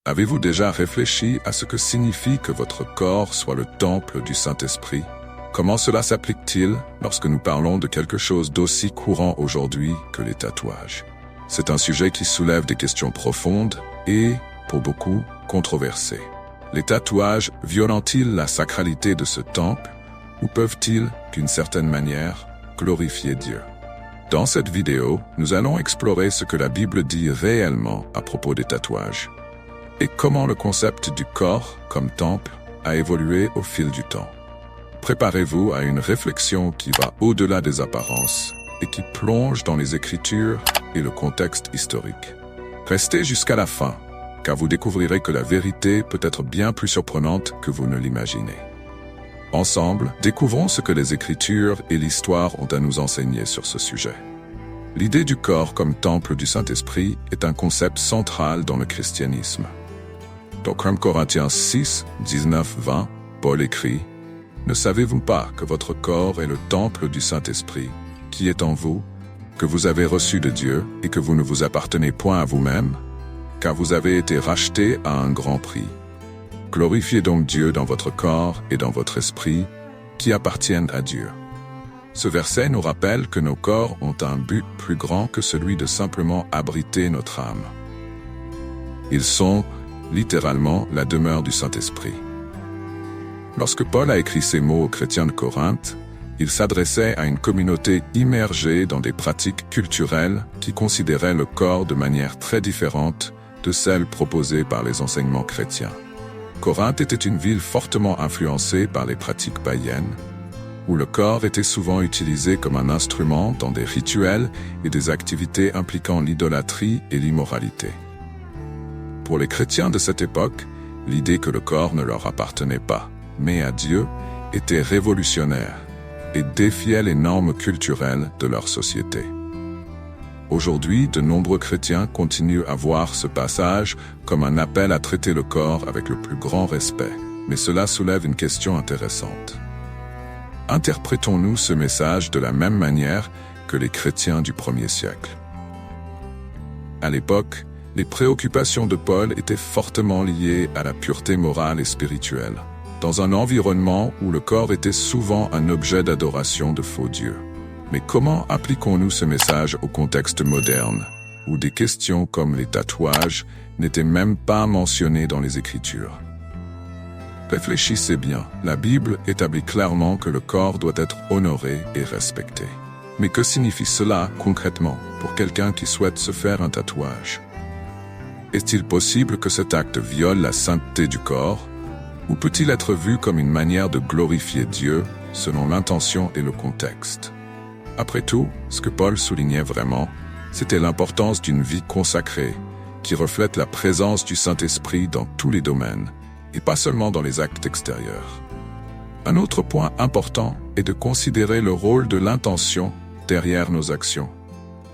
Avez-vous déjà réfléchi à ce que signifie que votre corps soit le temple du Saint-Esprit? Comment cela s'applique-t-il lorsque nous parlons de quelque chose d'aussi courant aujourd'hui que les tatouages? C'est un sujet qui soulève des questions profondes et, pour beaucoup, controversées. Les tatouages violent-ils la sacralité de ce temple ou peuvent-ils, d'une certaine manière, glorifier Dieu? Dans cette vidéo, nous allons explorer ce que la Bible dit réellement à propos des tatouages et comment le concept du corps comme temple a évolué au fil du temps. Préparez-vous à une réflexion qui va au-delà des apparences et qui plonge dans les Écritures et le contexte historique. Restez jusqu'à la fin, car vous découvrirez que la vérité peut être bien plus surprenante que vous ne l'imaginez. Ensemble, découvrons ce que les Écritures et l'histoire ont à nous enseigner sur ce sujet. L'idée du corps comme temple du Saint-Esprit est un concept central dans le christianisme. Dans 1 Corinthiens 6, 19-20, Paul écrit « Ne savez-vous pas que votre corps est le temple du Saint-Esprit, qui est en vous, que vous avez reçu de Dieu et que vous ne vous appartenez point à vous-même, car vous avez été rachetés à un grand prix. Glorifiez donc Dieu dans votre corps et dans votre esprit, qui appartiennent à Dieu. » Ce verset nous rappelle que nos corps ont un but plus grand que celui de simplement abriter notre âme. Ils sont, littéralement, la demeure du Saint-Esprit. Lorsque Paul a écrit ces mots aux chrétiens de Corinthe, il s'adressait à une communauté immergée dans des pratiques culturelles qui considéraient le corps de manière très différente de celle proposée par les enseignements chrétiens. Corinthe était une ville fortement influencée par les pratiques païennes, où le corps était souvent utilisé comme un instrument dans des rituels et des activités impliquant l'idolâtrie et l'immoralité. Pour les chrétiens de cette époque, l'idée que le corps ne leur appartenait pas, mais à Dieu, était révolutionnaire et défiait les normes culturelles de leur société. Aujourd'hui, de nombreux chrétiens continuent à voir ce passage comme un appel à traiter le corps avec le plus grand respect, mais cela soulève une question intéressante. Interprétons-nous ce message de la même manière que les chrétiens du 1er siècle? À l'époque, les préoccupations de Paul étaient fortement liées à la pureté morale et spirituelle, dans un environnement où le corps était souvent un objet d'adoration de faux dieux. Mais comment appliquons-nous ce message au contexte moderne, où des questions comme les tatouages n'étaient même pas mentionnées dans les Écritures? Réfléchissez bien, la Bible établit clairement que le corps doit être honoré et respecté. Mais que signifie cela concrètement pour quelqu'un qui souhaite se faire un tatouage? Est-il possible que cet acte viole la sainteté du corps? Ou peut-il être vu comme une manière de glorifier Dieu selon l'intention et le contexte? Après tout, ce que Paul soulignait vraiment, c'était l'importance d'une vie consacrée, qui reflète la présence du Saint-Esprit dans tous les domaines, et pas seulement dans les actes extérieurs. Un autre point important est de considérer le rôle de l'intention derrière nos actions.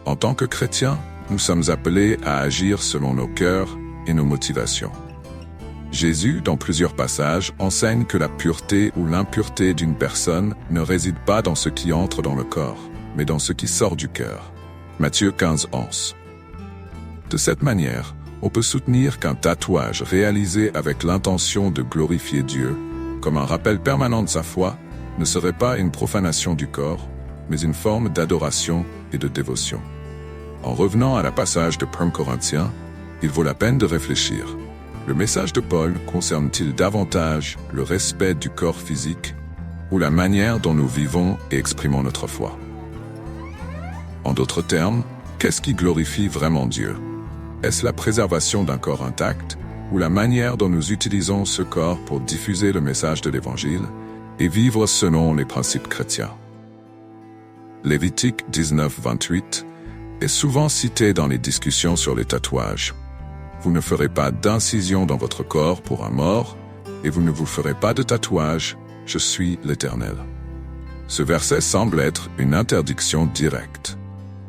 En tant que chrétiens, nous sommes appelés à agir selon nos cœurs et nos motivations. Jésus, dans plusieurs passages, enseigne que la pureté ou l'impureté d'une personne ne réside pas dans ce qui entre dans le corps, mais dans ce qui sort du cœur. Matthieu 15, 11. De cette manière, on peut soutenir qu'un tatouage réalisé avec l'intention de glorifier Dieu, comme un rappel permanent de sa foi, ne serait pas une profanation du corps, mais une forme d'adoration et de dévotion. En revenant à la passage de 1 Corinthiens, il vaut la peine de réfléchir. Le message de Paul concerne-t-il davantage le respect du corps physique ou la manière dont nous vivons et exprimons notre foi? En d'autres termes, qu'est-ce qui glorifie vraiment Dieu? Est-ce la préservation d'un corps intact ou la manière dont nous utilisons ce corps pour diffuser le message de l'Évangile et vivre selon les principes chrétiens? Lévitique 19, 28 est souvent cité dans les discussions sur les tatouages. Vous ne ferez pas d'incision dans votre corps pour un mort, et vous ne vous ferez pas de tatouage, je suis l'Éternel. Ce verset semble être une interdiction directe.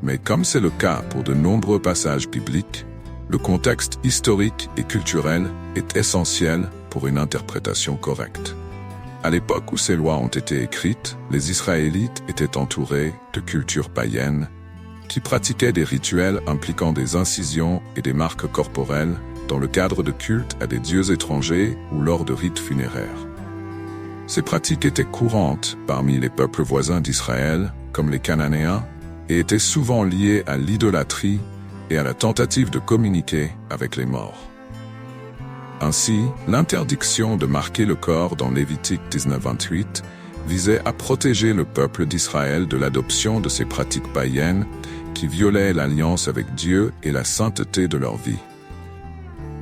Mais comme c'est le cas pour de nombreux passages bibliques, le contexte historique et culturel est essentiel pour une interprétation correcte. À l'époque où ces lois ont été écrites, les Israélites étaient entourés de cultures païennes qui pratiquaient des rituels impliquant des incisions et des marques corporelles dans le cadre de cultes à des dieux étrangers ou lors de rites funéraires. Ces pratiques étaient courantes parmi les peuples voisins d'Israël, comme les Cananéens, et étaient souvent liées à l'idolâtrie et à la tentative de communiquer avec les morts. Ainsi, l'interdiction de marquer le corps dans Lévitique 19:28 visait à protéger le peuple d'Israël de l'adoption de ces pratiques païennes qui violaient l'alliance avec Dieu et la sainteté de leur vie.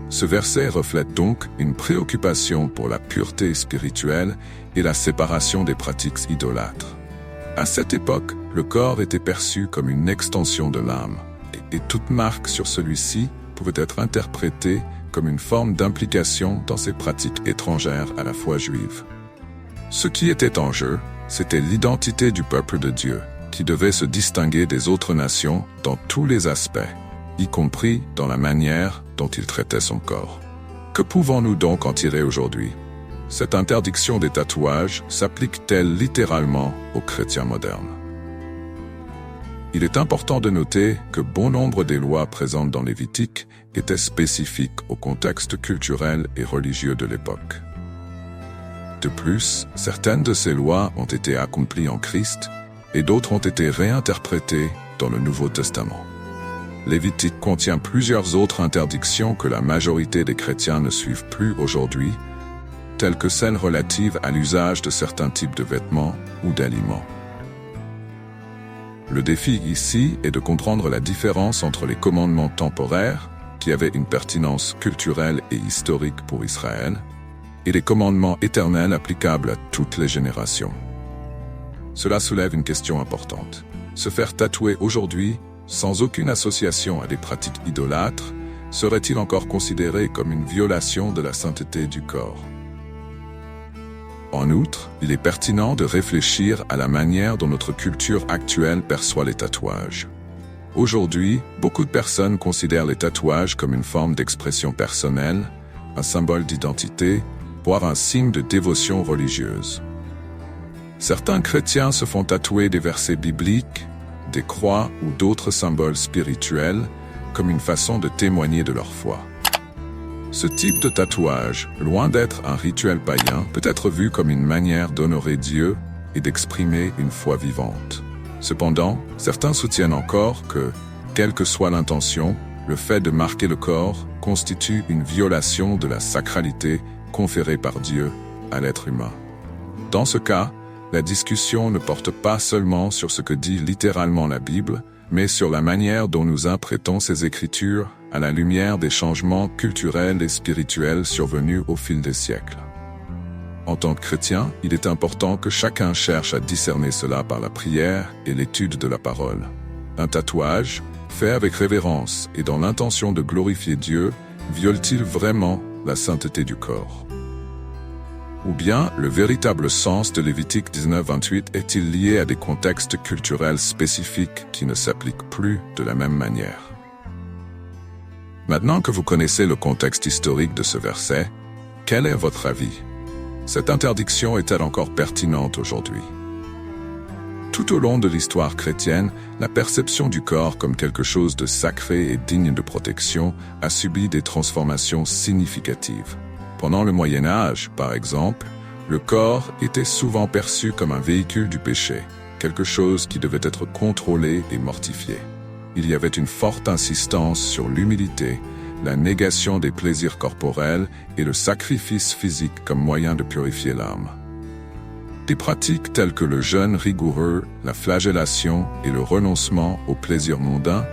Ce verset reflète donc une préoccupation pour la pureté spirituelle et la séparation des pratiques idolâtres. À cette époque, le corps était perçu comme une extension de l'âme, et toute marque sur celui-ci pouvait être interprétée comme une forme d'implication dans ces pratiques étrangères à la foi juive. Ce qui était en jeu, c'était l'identité du peuple de Dieu, qui devait se distinguer des autres nations dans tous les aspects, y compris dans la manière dont il traitait son corps. Que pouvons-nous donc en tirer aujourd'hui? Cette interdiction des tatouages s'applique-t-elle littéralement aux chrétiens modernes? Il est important de noter que bon nombre des lois présentes dans Lévitique étaient spécifiques au contexte culturel et religieux de l'époque. De plus, certaines de ces lois ont été accomplies en Christ et d'autres ont été réinterprétées dans le Nouveau Testament. Lévitique contient plusieurs autres interdictions que la majorité des chrétiens ne suivent plus aujourd'hui, telles que celles relatives à l'usage de certains types de vêtements ou d'aliments. Le défi ici est de comprendre la différence entre les commandements temporaires, qui avaient une pertinence culturelle et historique pour Israël, et les commandements éternels applicables à toutes les générations. Cela soulève une question importante. Se faire tatouer aujourd'hui, sans aucune association à des pratiques idolâtres, serait-il encore considéré comme une violation de la sainteté du corps? En outre, il est pertinent de réfléchir à la manière dont notre culture actuelle perçoit les tatouages. Aujourd'hui, beaucoup de personnes considèrent les tatouages comme une forme d'expression personnelle, un symbole d'identité, voire un signe de dévotion religieuse. Certains chrétiens se font tatouer des versets bibliques, des croix ou d'autres symboles spirituels, comme une façon de témoigner de leur foi. Ce type de tatouage, loin d'être un rituel païen, peut être vu comme une manière d'honorer Dieu et d'exprimer une foi vivante. Cependant, certains soutiennent encore que, quelle que soit l'intention, le fait de marquer le corps constitue une violation de la sacralité conférée par Dieu à l'être humain. Dans ce cas, la discussion ne porte pas seulement sur ce que dit littéralement la Bible, mais sur la manière dont nous interprétons ces écritures à la lumière des changements culturels et spirituels survenus au fil des siècles. En tant que chrétien, il est important que chacun cherche à discerner cela par la prière et l'étude de la parole. Un tatouage, fait avec révérence et dans l'intention de glorifier Dieu, viole-t-il vraiment la sainteté du corps? Ou bien, le véritable sens de Lévitique 19:28 est-il lié à des contextes culturels spécifiques qui ne s'appliquent plus de la même manière? Maintenant que vous connaissez le contexte historique de ce verset, quel est votre avis? Cette interdiction est-elle encore pertinente aujourd'hui? Tout au long de l'histoire chrétienne, la perception du corps comme quelque chose de sacré et digne de protection a subi des transformations significatives. Pendant le Moyen Âge, par exemple, le corps était souvent perçu comme un véhicule du péché, quelque chose qui devait être contrôlé et mortifié. Il y avait une forte insistance sur l'humilité, la négation des plaisirs corporels et le sacrifice physique comme moyen de purifier l'âme. Des pratiques telles que le jeûne rigoureux, la flagellation et le renoncement aux plaisirs mondains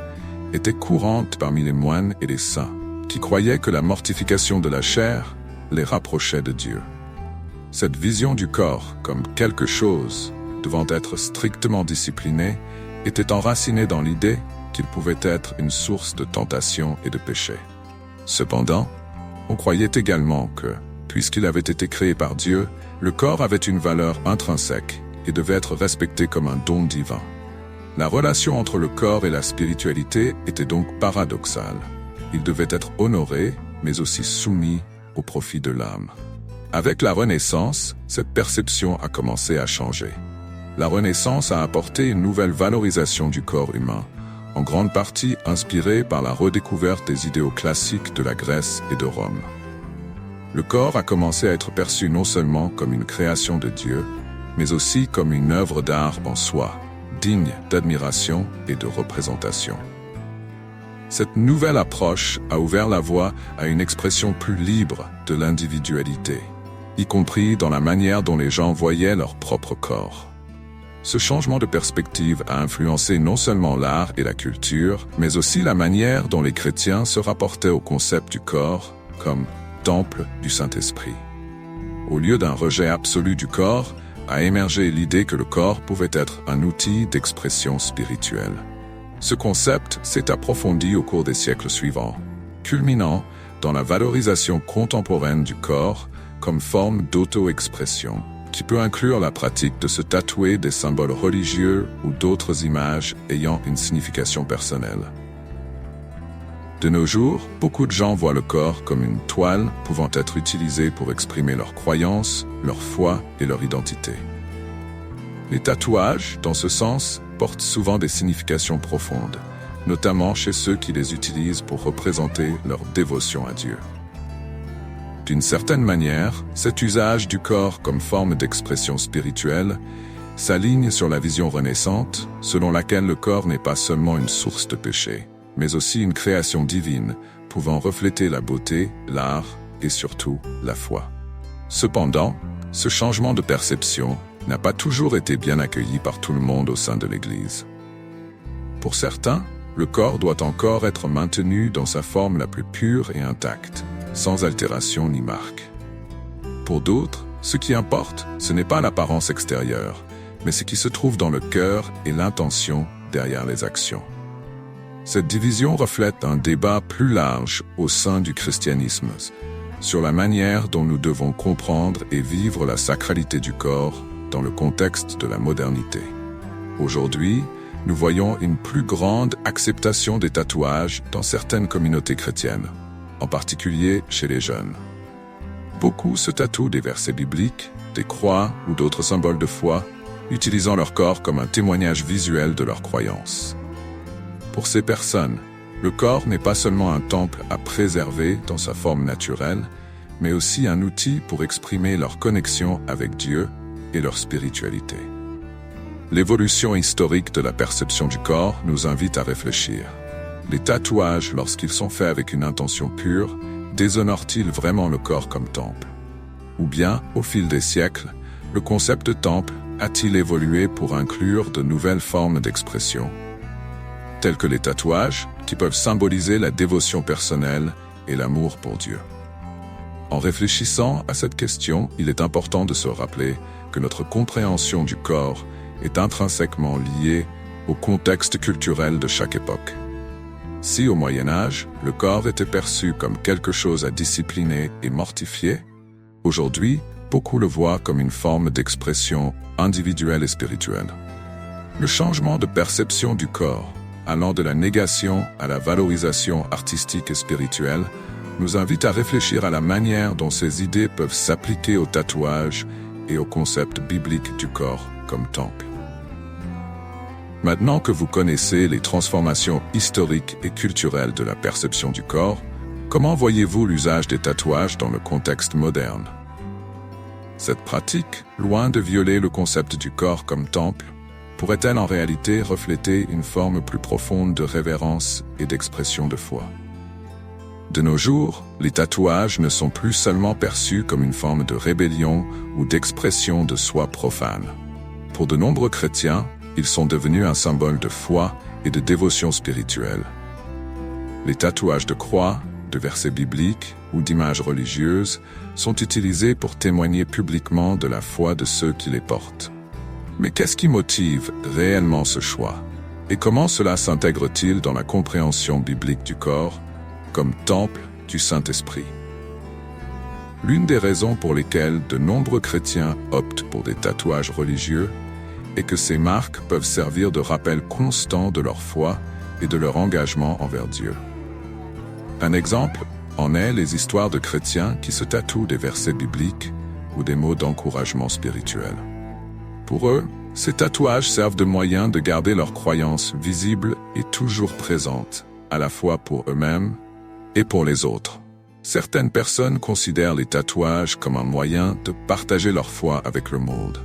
étaient courantes parmi les moines et les saints, qui croyaient que la mortification de la chair les rapprochait de Dieu. Cette vision du corps comme quelque chose devant être strictement discipliné était enracinée dans l'idée qu'il pouvait être une source de tentation et de péché. Cependant, on croyait également que, puisqu'il avait été créé par Dieu, le corps avait une valeur intrinsèque et devait être respecté comme un don divin. La relation entre le corps et la spiritualité était donc paradoxale. Il devait être honoré, mais aussi soumis au profit de l'âme. Avec la Renaissance, cette perception a commencé à changer. La Renaissance a apporté une nouvelle valorisation du corps humain, en grande partie inspiré par la redécouverte des idéaux classiques de la Grèce et de Rome. Le corps a commencé à être perçu non seulement comme une création de Dieu, mais aussi comme une œuvre d'art en soi, digne d'admiration et de représentation. Cette nouvelle approche a ouvert la voie à une expression plus libre de l'individualité, y compris dans la manière dont les gens voyaient leur propre corps. Ce changement de perspective a influencé non seulement l'art et la culture, mais aussi la manière dont les chrétiens se rapportaient au concept du corps comme temple du Saint-Esprit. Au lieu d'un rejet absolu du corps, a émergé l'idée que le corps pouvait être un outil d'expression spirituelle. Ce concept s'est approfondi au cours des siècles suivants, culminant dans la valorisation contemporaine du corps comme forme d'auto-expression, qui peut inclure la pratique de se tatouer des symboles religieux ou d'autres images ayant une signification personnelle. De nos jours, beaucoup de gens voient le corps comme une toile pouvant être utilisée pour exprimer leurs croyances, leur foi et leur identité. Les tatouages, dans ce sens, portent souvent des significations profondes, notamment chez ceux qui les utilisent pour représenter leur dévotion à Dieu. D'une certaine manière, cet usage du corps comme forme d'expression spirituelle s'aligne sur la vision renaissante, selon laquelle le corps n'est pas seulement une source de péché, mais aussi une création divine, pouvant refléter la beauté, l'art et surtout la foi. Cependant, ce changement de perception n'a pas toujours été bien accueilli par tout le monde au sein de l'Église. Pour certains, le corps doit encore être maintenu dans sa forme la plus pure et intacte, sans altération ni marque. Pour d'autres, ce qui importe, ce n'est pas l'apparence extérieure, mais ce qui se trouve dans le cœur et l'intention derrière les actions. Cette division reflète un débat plus large au sein du christianisme sur la manière dont nous devons comprendre et vivre la sacralité du corps dans le contexte de la modernité. Aujourd'hui, nous voyons une plus grande acceptation des tatouages dans certaines communautés chrétiennes, en particulier chez les jeunes. Beaucoup se tatouent des versets bibliques, des croix ou d'autres symboles de foi, utilisant leur corps comme un témoignage visuel de leur croyance. Pour ces personnes, le corps n'est pas seulement un temple à préserver dans sa forme naturelle, mais aussi un outil pour exprimer leur connexion avec Dieu et leur spiritualité. L'évolution historique de la perception du corps nous invite à réfléchir. Les tatouages, lorsqu'ils sont faits avec une intention pure, déshonorent-ils vraiment le corps comme temple? Ou bien, au fil des siècles, le concept de temple a-t-il évolué pour inclure de nouvelles formes d'expression, telles que les tatouages, qui peuvent symboliser la dévotion personnelle et l'amour pour Dieu? En réfléchissant à cette question, il est important de se rappeler que notre compréhension du corps est intrinsèquement liée au contexte culturel de chaque époque. Si au Moyen Âge, le corps était perçu comme quelque chose à discipliner et mortifier, aujourd'hui, beaucoup le voient comme une forme d'expression individuelle et spirituelle. Le changement de perception du corps, allant de la négation à la valorisation artistique et spirituelle, nous invite à réfléchir à la manière dont ces idées peuvent s'appliquer au tatouage et au concept biblique du corps comme temple. Maintenant que vous connaissez les transformations historiques et culturelles de la perception du corps, comment voyez-vous l'usage des tatouages dans le contexte moderne? Cette pratique, loin de violer le concept du corps comme temple, pourrait-elle en réalité refléter une forme plus profonde de révérence et d'expression de foi? De nos jours, les tatouages ne sont plus seulement perçus comme une forme de rébellion ou d'expression de soi profane. Pour de nombreux chrétiens, ils sont devenus un symbole de foi et de dévotion spirituelle. Les tatouages de croix, de versets bibliques ou d'images religieuses sont utilisés pour témoigner publiquement de la foi de ceux qui les portent. Mais qu'est-ce qui motive réellement ce choix? Et comment cela s'intègre-t-il dans la compréhension biblique du corps comme temple du Saint-Esprit? L'une des raisons pour lesquelles de nombreux chrétiens optent pour des tatouages religieux est que ces marques peuvent servir de rappel constant de leur foi et de leur engagement envers Dieu. Un exemple en est les histoires de chrétiens qui se tatouent des versets bibliques ou des mots d'encouragement spirituel. Pour eux, ces tatouages servent de moyen de garder leur croyance visible est toujours présente, à la fois pour eux-mêmes et pour les autres. Certaines personnes considèrent les tatouages comme un moyen de partager leur foi avec le monde.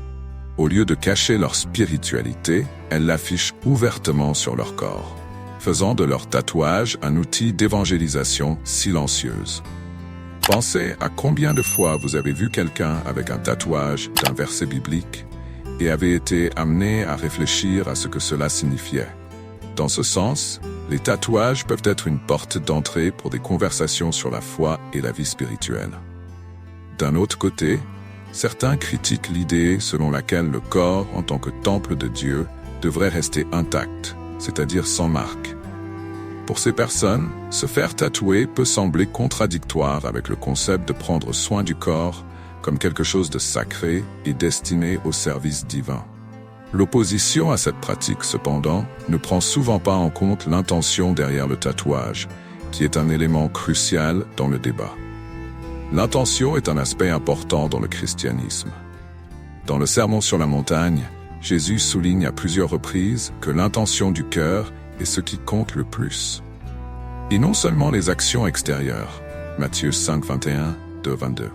Au lieu de cacher leur spiritualité, elles l'affichent ouvertement sur leur corps, faisant de leur tatouage un outil d'évangélisation silencieuse. Pensez à combien de fois vous avez vu quelqu'un avec un tatouage d'un verset biblique et avez été amené à réfléchir à ce que cela signifiait. Dans ce sens, les tatouages peuvent être une porte d'entrée pour des conversations sur la foi et la vie spirituelle. D'un autre côté, certains critiquent l'idée selon laquelle le corps, en tant que temple de Dieu, devrait rester intact, c'est-à-dire sans marque. Pour ces personnes, se faire tatouer peut sembler contradictoire avec le concept de prendre soin du corps comme quelque chose de sacré et destiné au service divin. L'opposition à cette pratique, cependant, ne prend souvent pas en compte l'intention derrière le tatouage, qui est un élément crucial dans le débat. L'intention est un aspect important dans le christianisme. Dans le Sermon sur la montagne, Jésus souligne à plusieurs reprises que l'intention du cœur est ce qui compte le plus. Et non seulement les actions extérieures. Matthieu 5, 21, 2, 22.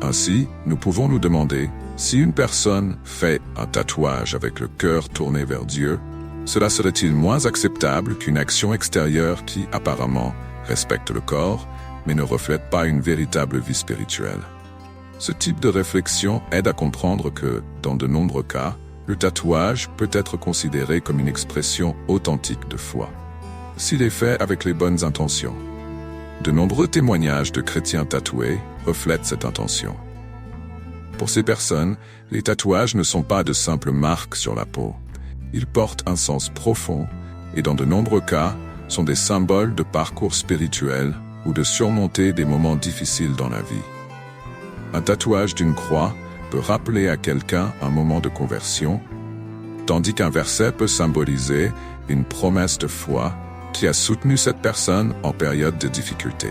Ainsi, nous pouvons nous demander, si une personne fait un tatouage avec le cœur tourné vers Dieu, cela serait-il moins acceptable qu'une action extérieure qui, apparemment, respecte le corps, mais ne reflète pas une véritable vie spirituelle? Ce type de réflexion aide à comprendre que, dans de nombreux cas, le tatouage peut être considéré comme une expression authentique de foi, s'il est fait avec les bonnes intentions. De nombreux témoignages de chrétiens tatoués reflètent cette intention. Pour ces personnes, les tatouages ne sont pas de simples marques sur la peau. Ils portent un sens profond et dans de nombreux cas, sont des symboles de parcours spirituel ou de surmonter des moments difficiles dans la vie. Un tatouage d'une croix peut rappeler à quelqu'un un moment de conversion, tandis qu'un verset peut symboliser une promesse de foi qui a soutenu cette personne en période de difficulté.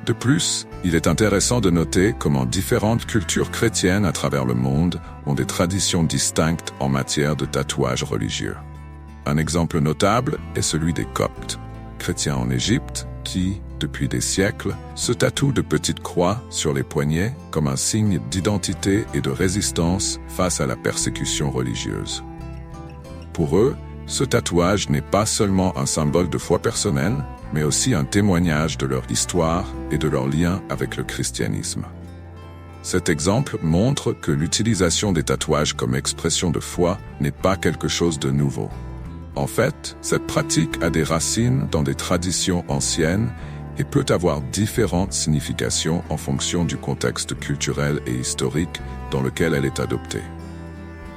De plus, il est intéressant de noter comment différentes cultures chrétiennes à travers le monde ont des traditions distinctes en matière de tatouage religieux. Un exemple notable est celui des Coptes, chrétiens en Égypte, qui, depuis des siècles, se tatouent de petites croix sur les poignets comme un signe d'identité et de résistance face à la persécution religieuse. Pour eux, ce tatouage n'est pas seulement un symbole de foi personnelle, mais aussi un témoignage de leur histoire et de leur lien avec le christianisme. Cet exemple montre que l'utilisation des tatouages comme expression de foi n'est pas quelque chose de nouveau. En fait, cette pratique a des racines dans des traditions anciennes et peut avoir différentes significations en fonction du contexte culturel et historique dans lequel elle est adoptée.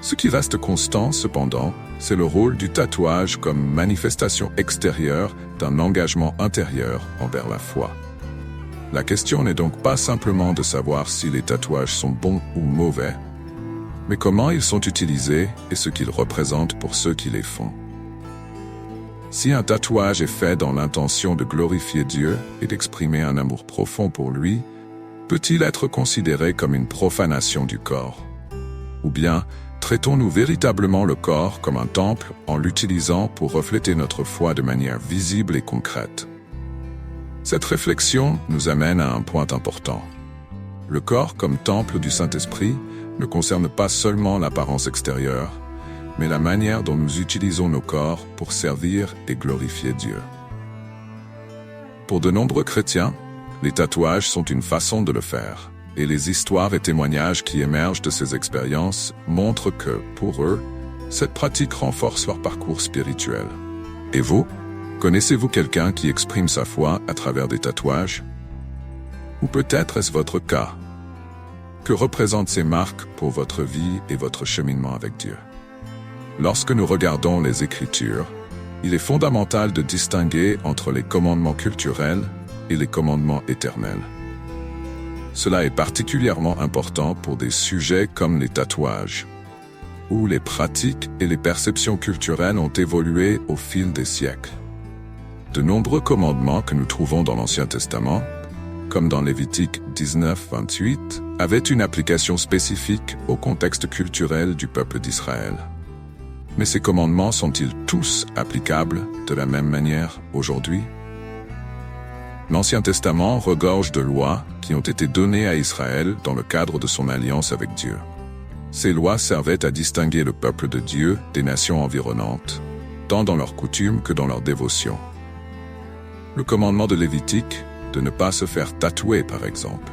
Ce qui reste constant, cependant, c'est le rôle du tatouage comme manifestation extérieure d'un engagement intérieur envers la foi. La question n'est donc pas simplement de savoir si les tatouages sont bons ou mauvais, mais comment ils sont utilisés et ce qu'ils représentent pour ceux qui les font. Si un tatouage est fait dans l'intention de glorifier Dieu et d'exprimer un amour profond pour lui, peut-il être considéré comme une profanation du corps? Ou bien, traitons-nous véritablement le corps comme un temple en l'utilisant pour refléter notre foi de manière visible et concrète? Cette réflexion nous amène à un point important. Le corps comme temple du Saint-Esprit ne concerne pas seulement l'apparence extérieure, mais la manière dont nous utilisons nos corps pour servir et glorifier Dieu. Pour de nombreux chrétiens, les tatouages sont une façon de le faire, et les histoires et témoignages qui émergent de ces expériences montrent que, pour eux, cette pratique renforce leur parcours spirituel. Et vous, connaissez-vous quelqu'un qui exprime sa foi à travers des tatouages? Ou peut-être est-ce votre cas? Que représentent ces marques pour votre vie et votre cheminement avec Dieu? Lorsque nous regardons les Écritures, il est fondamental de distinguer entre les commandements culturels et les commandements éternels. Cela est particulièrement important pour des sujets comme les tatouages, où les pratiques et les perceptions culturelles ont évolué au fil des siècles. De nombreux commandements que nous trouvons dans l'Ancien Testament, comme dans Lévitique 19, 28, avaient une application spécifique au contexte culturel du peuple d'Israël. Mais ces commandements sont-ils tous applicables de la même manière aujourd'hui? L'Ancien Testament regorge de lois qui ont été données à Israël dans le cadre de son alliance avec Dieu. Ces lois servaient à distinguer le peuple de Dieu des nations environnantes, tant dans leurs coutumes que dans leur dévotion. Le commandement de Lévitique, de ne pas se faire tatouer par exemple,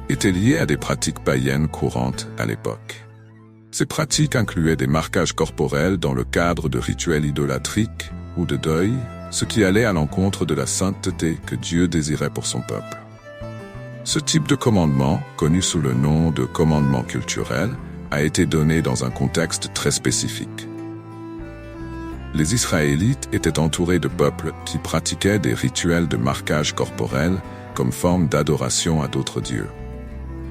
était lié à des pratiques païennes courantes à l'époque. Ces pratiques incluaient des marquages corporels dans le cadre de rituels idolâtriques ou de deuil, ce qui allait à l'encontre de la sainteté que Dieu désirait pour son peuple. Ce type de commandement, connu sous le nom de commandement culturel, a été donné dans un contexte très spécifique. Les Israélites étaient entourés de peuples qui pratiquaient des rituels de marquage corporel comme forme d'adoration à d'autres dieux.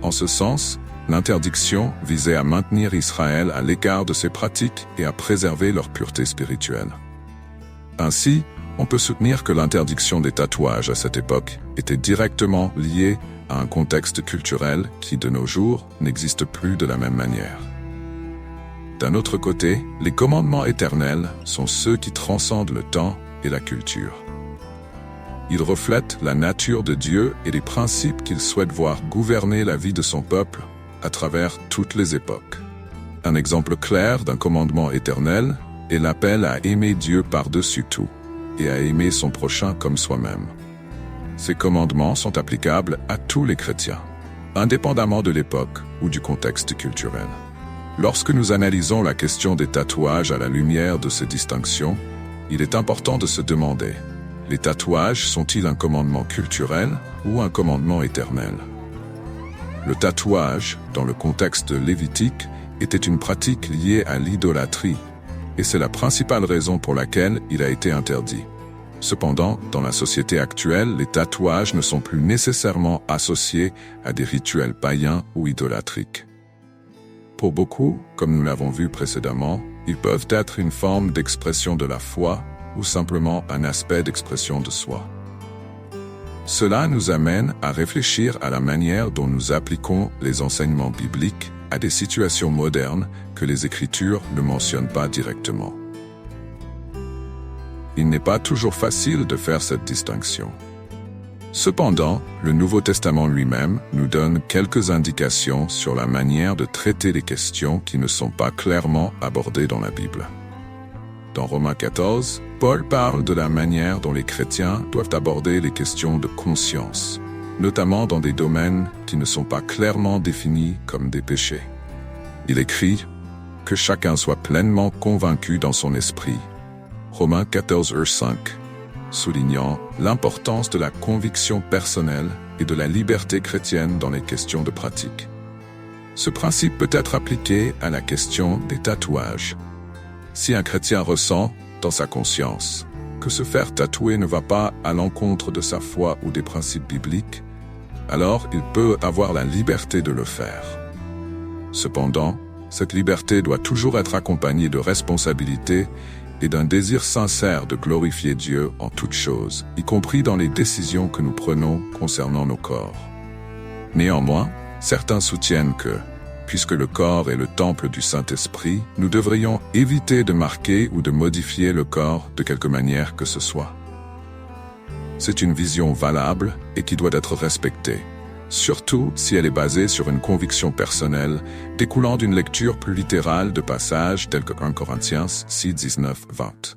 En ce sens, l'interdiction visait à maintenir Israël à l'écart de ces pratiques et à préserver leur pureté spirituelle. Ainsi, on peut soutenir que l'interdiction des tatouages à cette époque était directement liée à un contexte culturel qui, de nos jours, n'existe plus de la même manière. D'un autre côté, les commandements éternels sont ceux qui transcendent le temps et la culture. Ils reflètent la nature de Dieu et les principes qu'il souhaite voir gouverner la vie de son peuple à travers toutes les époques. Un exemple clair d'un commandement éternel est l'appel à aimer Dieu par-dessus tout et à aimer son prochain comme soi-même. Ces commandements sont applicables à tous les chrétiens, indépendamment de l'époque ou du contexte culturel. Lorsque nous analysons la question des tatouages à la lumière de ces distinctions, il est important de se demander: les tatouages sont-ils un commandement culturel ou un commandement éternel? Le tatouage, dans le contexte lévitique, était une pratique liée à l'idolâtrie, et c'est la principale raison pour laquelle il a été interdit. Cependant, dans la société actuelle, les tatouages ne sont plus nécessairement associés à des rituels païens ou idolâtriques. Pour beaucoup, comme nous l'avons vu précédemment, ils peuvent être une forme d'expression de la foi ou simplement un aspect d'expression de soi. Cela nous amène à réfléchir à la manière dont nous appliquons les enseignements bibliques à des situations modernes que les Écritures ne mentionnent pas directement. Il n'est pas toujours facile de faire cette distinction. Cependant, le Nouveau Testament lui-même nous donne quelques indications sur la manière de traiter les questions qui ne sont pas clairement abordées dans la Bible. Dans Romains 14, Paul parle de la manière dont les chrétiens doivent aborder les questions de conscience, notamment dans des domaines qui ne sont pas clairement définis comme des péchés. Il écrit « Que chacun soit pleinement convaincu dans son esprit » Romains 14, 5, soulignant l'importance de la conviction personnelle et de la liberté chrétienne dans les questions de pratique. Ce principe peut être appliqué à la question des tatouages. Si un chrétien ressent, dans sa conscience, que se faire tatouer ne va pas à l'encontre de sa foi ou des principes bibliques, alors il peut avoir la liberté de le faire. Cependant, cette liberté doit toujours être accompagnée de responsabilité et d'un désir sincère de glorifier Dieu en toutes choses, y compris dans les décisions que nous prenons concernant nos corps. Néanmoins, certains soutiennent que, puisque le corps est le temple du Saint-Esprit, nous devrions éviter de marquer ou de modifier le corps de quelque manière que ce soit. C'est une vision valable et qui doit être respectée, surtout si elle est basée sur une conviction personnelle découlant d'une lecture plus littérale de passages tels que 1 Corinthiens 6, 19, 20.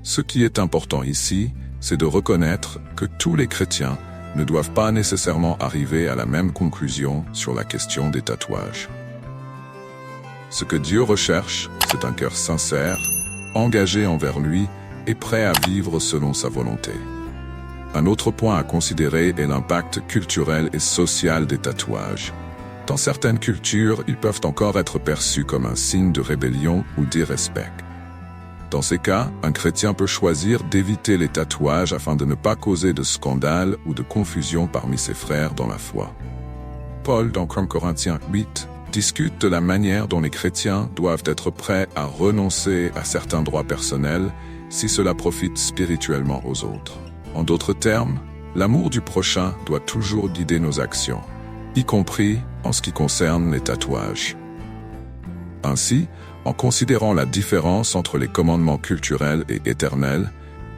Ce qui est important ici, c'est de reconnaître que tous les chrétiens ne doivent pas nécessairement arriver à la même conclusion sur la question des tatouages. Ce que Dieu recherche, c'est un cœur sincère, engagé envers lui et prêt à vivre selon sa volonté. Un autre point à considérer est l'impact culturel et social des tatouages. Dans certaines cultures, ils peuvent encore être perçus comme un signe de rébellion ou d'irrespect. Dans ces cas, un chrétien peut choisir d'éviter les tatouages afin de ne pas causer de scandale ou de confusion parmi ses frères dans la foi. Paul, dans 1 Corinthiens 8, discute de la manière dont les chrétiens doivent être prêts à renoncer à certains droits personnels si cela profite spirituellement aux autres. En d'autres termes, l'amour du prochain doit toujours guider nos actions, y compris en ce qui concerne les tatouages. Ainsi, En considérant la différence entre les commandements culturels et éternels,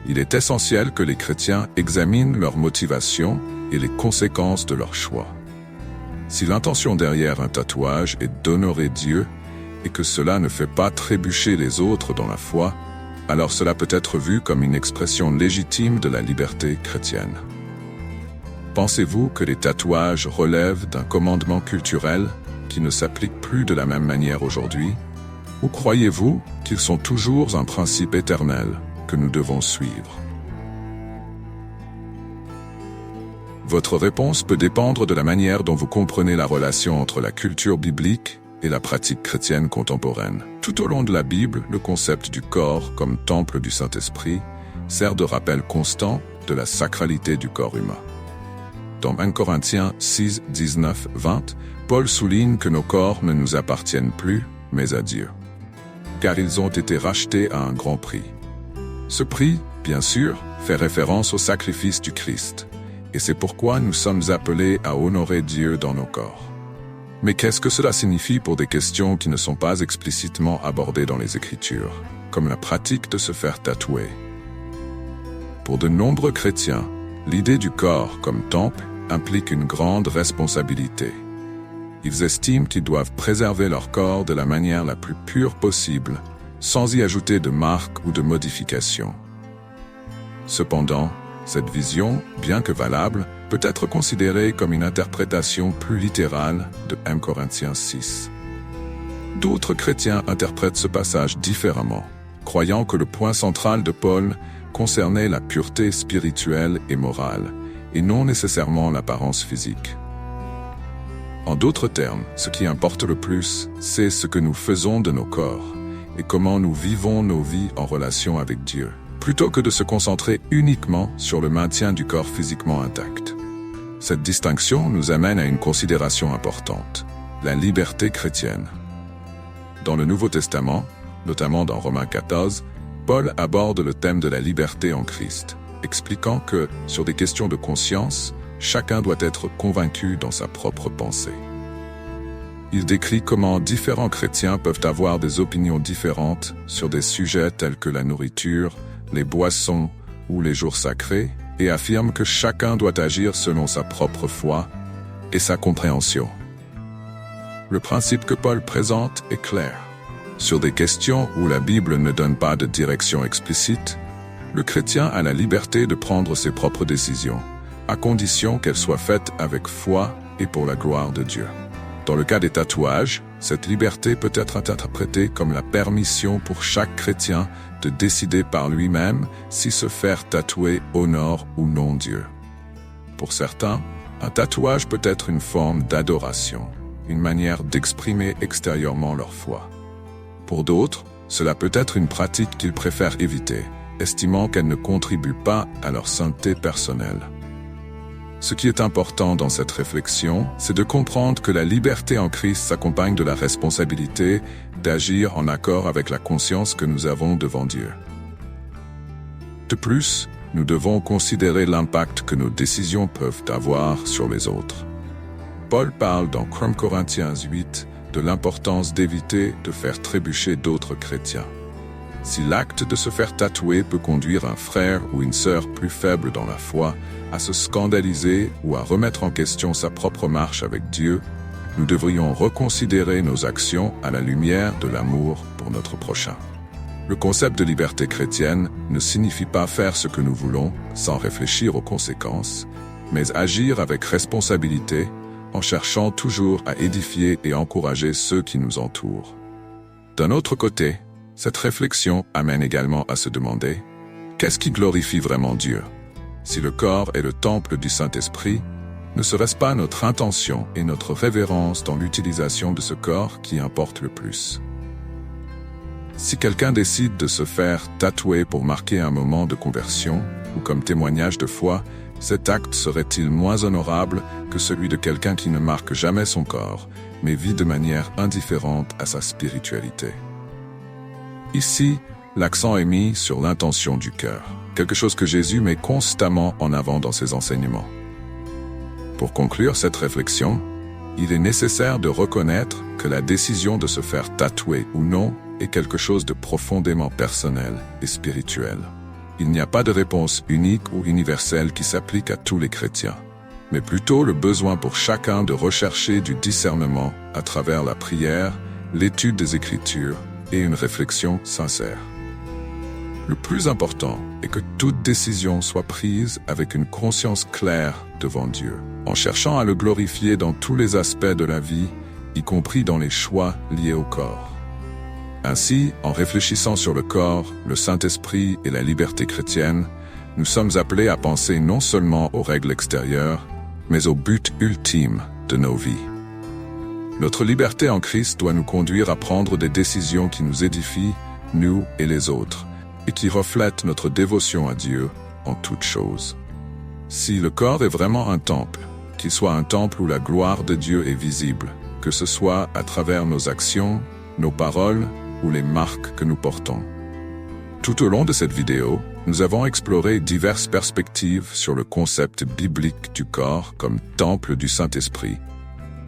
il est essentiel que les chrétiens examinent leurs motivations et les conséquences de leurs choix. Si l'intention derrière un tatouage est d'honorer Dieu et que cela ne fait pas trébucher les autres dans la foi, alors cela peut être vu comme une expression légitime de la liberté chrétienne. Pensez-vous que les tatouages relèvent d'un commandement culturel qui ne s'applique plus de la même manière aujourd'hui? Ou croyez-vous qu'ils sont toujours un principe éternel que nous devons suivre? Votre réponse peut dépendre de la manière dont vous comprenez la relation entre la culture biblique et la pratique chrétienne contemporaine. Tout au long de la Bible, le concept du corps comme temple du Saint-Esprit sert de rappel constant de la sacralité du corps humain. Dans 1 Corinthiens 6, 19, 20, Paul souligne que nos corps ne nous appartiennent plus, mais à Dieu, car ils ont été rachetés à un grand prix. Ce prix, bien sûr, fait référence au sacrifice du Christ, et c'est pourquoi nous sommes appelés à honorer Dieu dans nos corps. Mais qu'est-ce que cela signifie pour des questions qui ne sont pas explicitement abordées dans les Écritures, comme la pratique de se faire tatouer? Pour de nombreux chrétiens, l'idée du corps comme temple implique une grande responsabilité. Ils estiment qu'ils doivent préserver leur corps de la manière la plus pure possible, sans y ajouter de marques ou de modifications. Cependant, cette vision, bien que valable, peut être considérée comme une interprétation plus littérale de 1 Corinthiens 6. D'autres chrétiens interprètent ce passage différemment, croyant que le point central de Paul concernait la pureté spirituelle et morale, et non nécessairement l'apparence physique. En d'autres termes, ce qui importe le plus, c'est ce que nous faisons de nos corps, et comment nous vivons nos vies en relation avec Dieu, plutôt que de se concentrer uniquement sur le maintien du corps physiquement intact. Cette distinction nous amène à une considération importante, la liberté chrétienne. Dans le Nouveau Testament, notamment dans Romains 14, Paul aborde le thème de la liberté en Christ, expliquant que, sur des questions de conscience, chacun doit être convaincu dans sa propre pensée. Il décrit comment différents chrétiens peuvent avoir des opinions différentes sur des sujets tels que la nourriture, les boissons ou les jours sacrés, et affirme que chacun doit agir selon sa propre foi et sa compréhension. Le principe que Paul présente est clair. Sur des questions où la Bible ne donne pas de direction explicite, le chrétien a la liberté de prendre ses propres décisions, à condition qu'elles soient faites avec foi et pour la gloire de Dieu. Dans le cas des tatouages, cette liberté peut être interprétée comme la permission pour chaque chrétien de décider par lui-même si se faire tatouer honore ou non Dieu. Pour certains, un tatouage peut être une forme d'adoration, une manière d'exprimer extérieurement leur foi. Pour d'autres, cela peut être une pratique qu'ils préfèrent éviter, estimant qu'elle ne contribue pas à leur sainteté personnelle. Ce qui est important dans cette réflexion, c'est de comprendre que la liberté en Christ s'accompagne de la responsabilité d'agir en accord avec la conscience que nous avons devant Dieu. De plus, nous devons considérer l'impact que nos décisions peuvent avoir sur les autres. Paul parle dans 1 Corinthiens 8 de l'importance d'éviter de faire trébucher d'autres chrétiens. Si l'acte de se faire tatouer peut conduire un frère ou une sœur plus faible dans la foi à se scandaliser ou à remettre en question sa propre marche avec Dieu, nous devrions reconsidérer nos actions à la lumière de l'amour pour notre prochain. Le concept de liberté chrétienne ne signifie pas faire ce que nous voulons sans réfléchir aux conséquences, mais agir avec responsabilité en cherchant toujours à édifier et encourager ceux qui nous entourent. D'un autre côté, cette réflexion amène également à se demander « Qu'est-ce qui glorifie vraiment Dieu ?» Si le corps est le temple du Saint-Esprit, ne serait-ce pas notre intention et notre révérence dans l'utilisation de ce corps qui importe le plus? Si quelqu'un décide de se faire tatouer pour marquer un moment de conversion ou comme témoignage de foi, cet acte serait-il moins honorable que celui de quelqu'un qui ne marque jamais son corps, mais vit de manière indifférente à sa spiritualité? Ici, l'accent est mis sur l'intention du cœur, quelque chose que Jésus met constamment en avant dans ses enseignements. Pour conclure cette réflexion, il est nécessaire de reconnaître que la décision de se faire tatouer ou non est quelque chose de profondément personnel et spirituel. Il n'y a pas de réponse unique ou universelle qui s'applique à tous les chrétiens, mais plutôt le besoin pour chacun de rechercher du discernement à travers la prière, l'étude des Écritures et une réflexion sincère. Le plus important est que toute décision soit prise avec une conscience claire devant Dieu, en cherchant à le glorifier dans tous les aspects de la vie, y compris dans les choix liés au corps. Ainsi, en réfléchissant sur le corps, le Saint-Esprit et la liberté chrétienne, nous sommes appelés à penser non seulement aux règles extérieures, mais au but ultime de nos vies. Notre liberté en Christ doit nous conduire à prendre des décisions qui nous édifient, nous et les autres, et qui reflètent notre dévotion à Dieu en toutes choses. Si le corps est vraiment un temple, qu'il soit un temple où la gloire de Dieu est visible, que ce soit à travers nos actions, nos paroles ou les marques que nous portons. Tout au long de cette vidéo, nous avons exploré diverses perspectives sur le concept biblique du corps comme temple du Saint-Esprit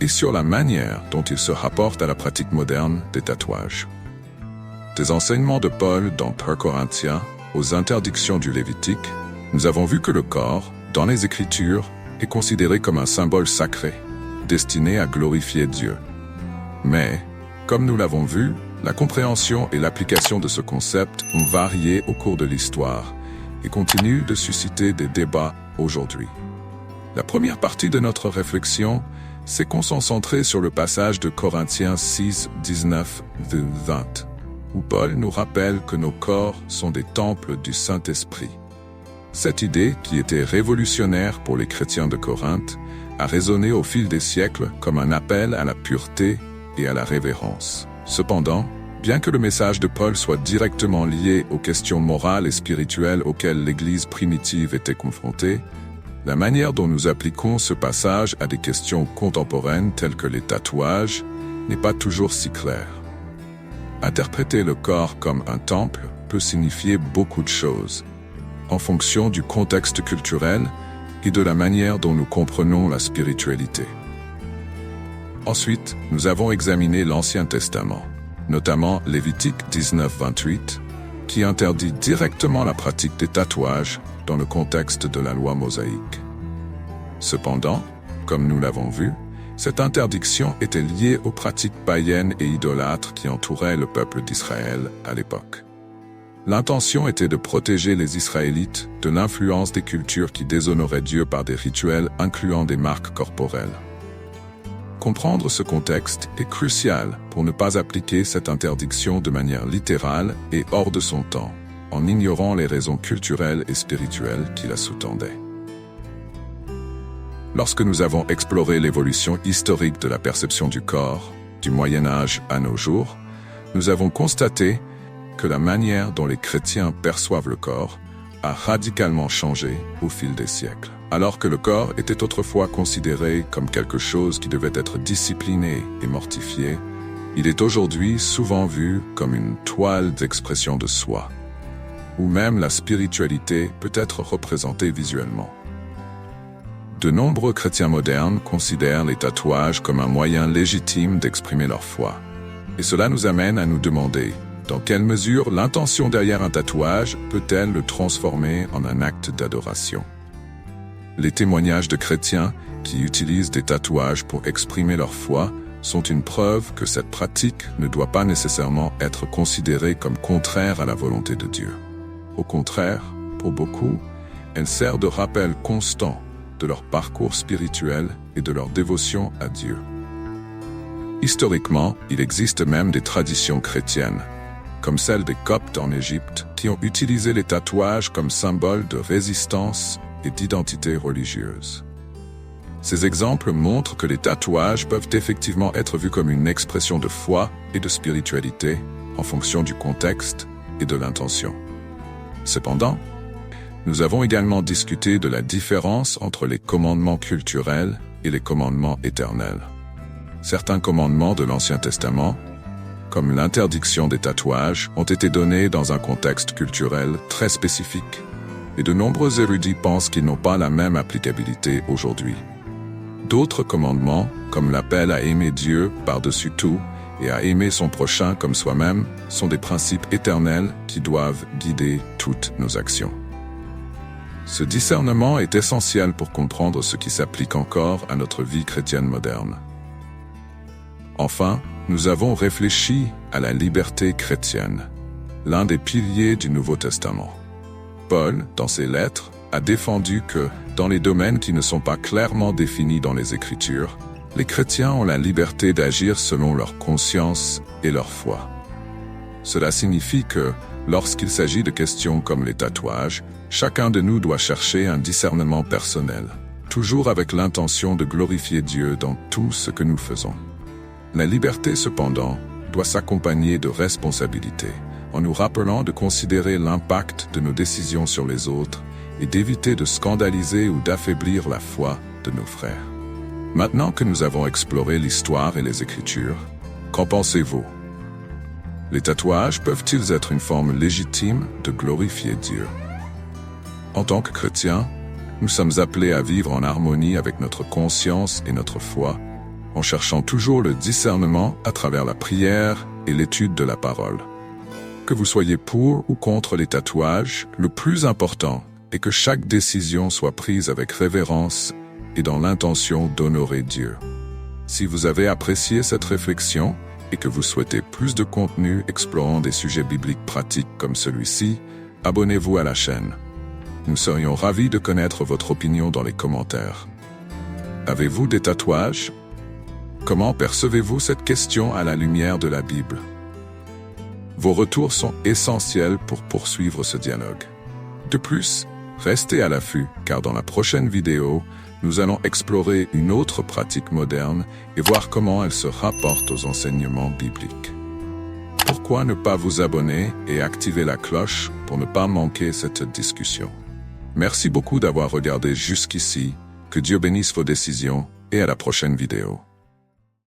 et sur la manière dont il se rapporte à la pratique moderne des tatouages. Des enseignements de Paul dans 1 Corinthiens aux interdictions du Lévitique, nous avons vu que le corps, dans les Écritures, est considéré comme un symbole sacré, destiné à glorifier Dieu. Mais, comme nous l'avons vu, la compréhension et l'application de ce concept ont varié au cours de l'histoire et continuent de susciter des débats aujourd'hui. La première partie de notre réflexion s'est concentrée sur le passage de Corinthiens 6, 19-20, où Paul nous rappelle que nos corps sont des temples du Saint-Esprit. Cette idée, qui était révolutionnaire pour les chrétiens de Corinthe, a résonné au fil des siècles comme un appel à la pureté et à la révérence. Cependant, bien que le message de Paul soit directement lié aux questions morales et spirituelles auxquelles l'Église primitive était confrontée, la manière dont nous appliquons ce passage à des questions contemporaines telles que les tatouages n'est pas toujours si claire. Interpréter le corps comme un temple peut signifier beaucoup de choses, en fonction du contexte culturel et de la manière dont nous comprenons la spiritualité. Ensuite, nous avons examiné l'Ancien Testament, notamment Lévitique 19-28, qui interdit directement la pratique des tatouages dans le contexte de la loi mosaïque. Cependant, comme nous l'avons vu, cette interdiction était liée aux pratiques païennes et idolâtres qui entouraient le peuple d'Israël à l'époque. L'intention était de protéger les Israélites de l'influence des cultures qui déshonoraient Dieu par des rituels incluant des marques corporelles. Comprendre ce contexte est crucial pour ne pas appliquer cette interdiction de manière littérale et hors de son temps, en ignorant les raisons culturelles et spirituelles qui la sous-tendaient. Lorsque nous avons exploré l'évolution historique de la perception du corps, du Moyen Âge à nos jours, nous avons constaté que la manière dont les chrétiens perçoivent le corps a radicalement changé au fil des siècles. Alors que le corps était autrefois considéré comme quelque chose qui devait être discipliné et mortifié, il est aujourd'hui souvent vu comme une toile d'expression de soi, où même la spiritualité peut être représentée visuellement. De nombreux chrétiens modernes considèrent les tatouages comme un moyen légitime d'exprimer leur foi. Et cela nous amène à nous demander dans quelle mesure l'intention derrière un tatouage peut-elle le transformer en un acte d'adoration. Les témoignages de chrétiens qui utilisent des tatouages pour exprimer leur foi sont une preuve que cette pratique ne doit pas nécessairement être considérée comme contraire à la volonté de Dieu. Au contraire, pour beaucoup, elle sert de rappel constant de leur parcours spirituel et de leur dévotion à Dieu. Historiquement, il existe même des traditions chrétiennes, comme celle des Coptes en Égypte, qui ont utilisé les tatouages comme symbole de résistance et d'identité religieuse. Ces exemples montrent que les tatouages peuvent effectivement être vus comme une expression de foi et de spiritualité en fonction du contexte et de l'intention. Cependant, nous avons également discuté de la différence entre les commandements culturels et les commandements éternels. Certains commandements de l'Ancien Testament, comme l'interdiction des tatouages, ont été donnés dans un contexte culturel très spécifique, et de nombreux érudits pensent qu'ils n'ont pas la même applicabilité aujourd'hui. D'autres commandements, comme l'appel à aimer Dieu par-dessus tout et à aimer son prochain comme soi-même sont des principes éternels qui doivent guider toutes nos actions. Ce discernement est essentiel pour comprendre ce qui s'applique encore à notre vie chrétienne moderne. Enfin, nous avons réfléchi à la liberté chrétienne, l'un des piliers du Nouveau Testament. Paul, dans ses lettres, a défendu que, dans les domaines qui ne sont pas clairement définis dans les Écritures, les chrétiens ont la liberté d'agir selon leur conscience et leur foi. Cela signifie que, lorsqu'il s'agit de questions comme les tatouages, chacun de nous doit chercher un discernement personnel, toujours avec l'intention de glorifier Dieu dans tout ce que nous faisons. La liberté, cependant, doit s'accompagner de responsabilités, en nous rappelant de considérer l'impact de nos décisions sur les autres et d'éviter de scandaliser ou d'affaiblir la foi de nos frères. Maintenant que nous avons exploré l'histoire et les Écritures, qu'en pensez-vous? Les tatouages peuvent-ils être une forme légitime de glorifier Dieu? En tant que chrétiens, nous sommes appelés à vivre en harmonie avec notre conscience et notre foi, en cherchant toujours le discernement à travers la prière et l'étude de la parole. Que vous soyez pour ou contre les tatouages, le plus important est que chaque décision soit prise avec révérence et dans l'intention d'honorer Dieu. Si vous avez apprécié cette réflexion et que vous souhaitez plus de contenu explorant des sujets bibliques pratiques comme celui-ci, abonnez-vous à la chaîne. Nous serions ravis de connaître votre opinion dans les commentaires. Avez-vous des tatouages? Comment percevez-vous cette question à la lumière de la Bible? Vos retours sont essentiels pour poursuivre ce dialogue. De plus, restez à l'affût, car dans la prochaine vidéo, nous allons explorer une autre pratique moderne et voir comment elle se rapporte aux enseignements bibliques. Pourquoi ne pas vous abonner et activer la cloche pour ne pas manquer cette discussion? Merci beaucoup d'avoir regardé jusqu'ici, que Dieu bénisse vos décisions et à la prochaine vidéo.